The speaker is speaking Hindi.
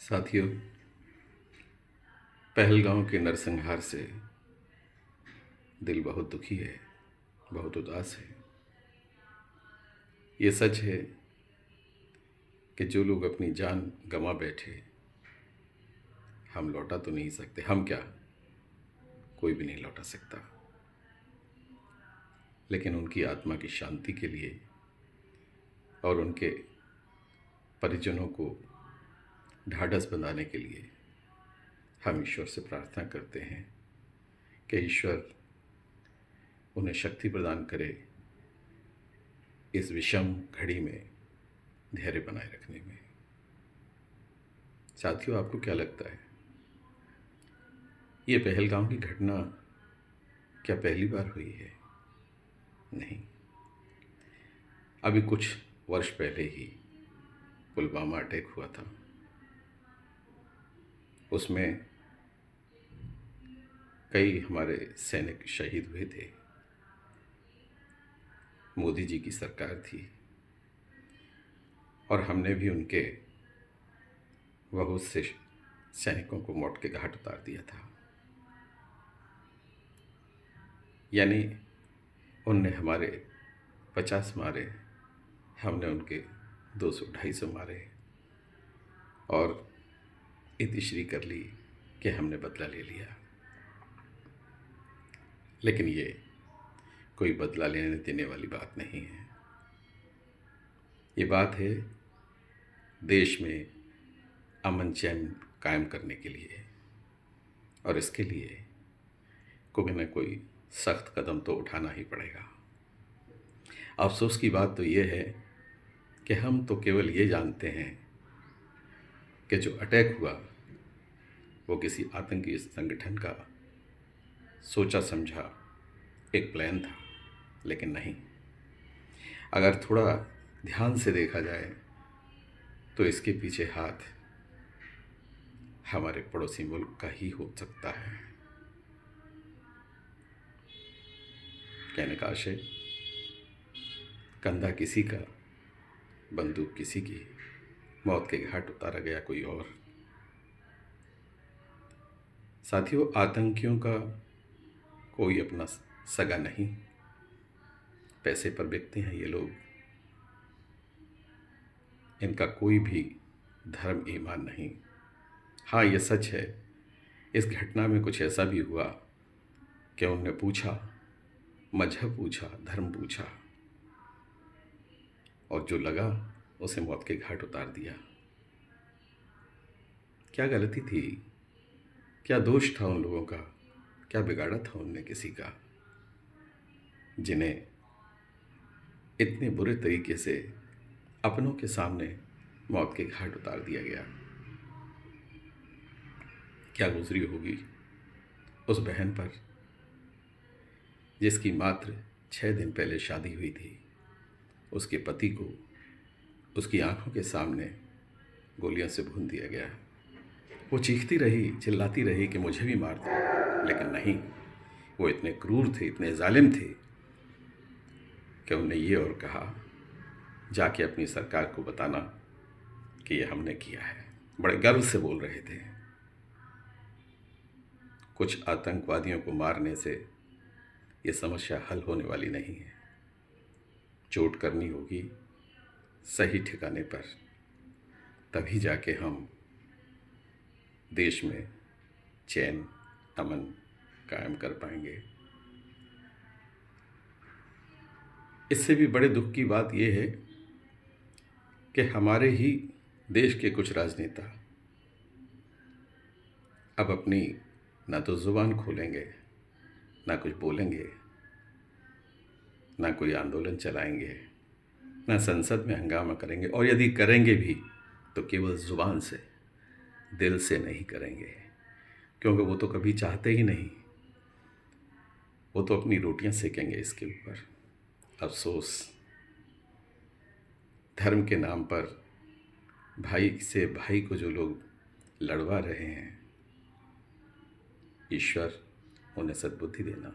साथियों, पहलगांव के नरसंहार से दिल बहुत दुखी है, बहुत उदास है। ये सच है कि जो लोग अपनी जान गंवा बैठे, हम लौटा तो नहीं सकते। हम क्या, कोई भी नहीं लौटा सकता। लेकिन उनकी आत्मा की शांति के लिए और उनके परिजनों को ढाढ़स बंधाने के लिए हम ईश्वर से प्रार्थना करते हैं कि ईश्वर उन्हें शक्ति प्रदान करे इस विषम घड़ी में धैर्य बनाए रखने में। साथियों, आपको क्या लगता है, ये पहलगाम की घटना क्या पहली बार हुई है? नहीं। अभी कुछ वर्ष पहले ही पुलवामा अटैक हुआ था। उसमें कई हमारे सैनिक शहीद हुए थे। मोदी जी की सरकार थी और हमने भी उनके बहुत से सैनिकों को मौत के घाट उतार दिया था। यानी उनने हमारे 50 मारे, हमने उनके 200-250 मारे और इतिश्री कर ली कि हमने बदला ले लिया। लेकिन ये कोई बदला लेने देने वाली बात नहीं है। ये बात है देश में अमन चैन कायम करने के लिए, और इसके लिए कोई न कोई सख्त कदम तो उठाना ही पड़ेगा। अफसोस की बात तो ये है कि हम तो केवल ये जानते हैं कि जो अटैक हुआ वो किसी आतंकी संगठन का सोचा समझा एक प्लान था। लेकिन नहीं, अगर थोड़ा ध्यान से देखा जाए तो इसके पीछे हाथ हमारे पड़ोसी मुल्क का ही हो सकता है। कहने का आशय, कंधा किसी का, बंदूक किसी की, मौत के घाट उतारा गया कोई और। साथियों, आतंकियों का कोई अपना सगा नहीं, पैसे पर बिकते हैं ये लोग। इनका कोई भी धर्म ईमान नहीं। हाँ, ये सच है, इस घटना में कुछ ऐसा भी हुआ कि उन्होंने पूछा, मजहब पूछा, धर्म पूछा, और जो लगा उसे मौत के घाट उतार दिया। क्या गलती थी, क्या दोष था उन लोगों का, क्या बिगाड़ा था उनने किसी का, जिन्हें इतने बुरे तरीके से अपनों के सामने मौत के घाट उतार दिया गया? क्या गुजरी होगी उस बहन पर जिसकी मात्र 6 दिन पहले शादी हुई थी। उसके पति को उसकी आंखों के सामने गोलियों से भून दिया गया। वो चीखती रही, चिल्लाती रही कि मुझे भी मार दो, लेकिन नहीं, वो इतने क्रूर थे, इतने जालिम थे कि उन्होंने ये और कहा, जाके अपनी सरकार को बताना कि ये हमने किया है। बड़े गर्व से बोल रहे थे। कुछ आतंकवादियों को मारने से ये समस्या हल होने वाली नहीं है। चोट करनी होगी सही ठिकाने पर, तभी जाके हम देश में चैन अमन कायम कर पाएंगे। इससे भी बड़े दुख की बात यह है कि हमारे ही देश के कुछ राजनेता अब अपनी ना तो जुबान खोलेंगे, ना कुछ बोलेंगे, ना कोई आंदोलन चलाएंगे, ना संसद में हंगामा करेंगे, और यदि करेंगे भी तो केवल जुबान से, दिल से नहीं करेंगे, क्योंकि वो तो कभी चाहते ही नहीं। वो तो अपनी रोटियां सेकेंगे इसके ऊपर। अफसोस, धर्म के नाम पर भाई से भाई को जो लोग लड़वा रहे हैं, ईश्वर उन्हें सद्बुद्धि देना।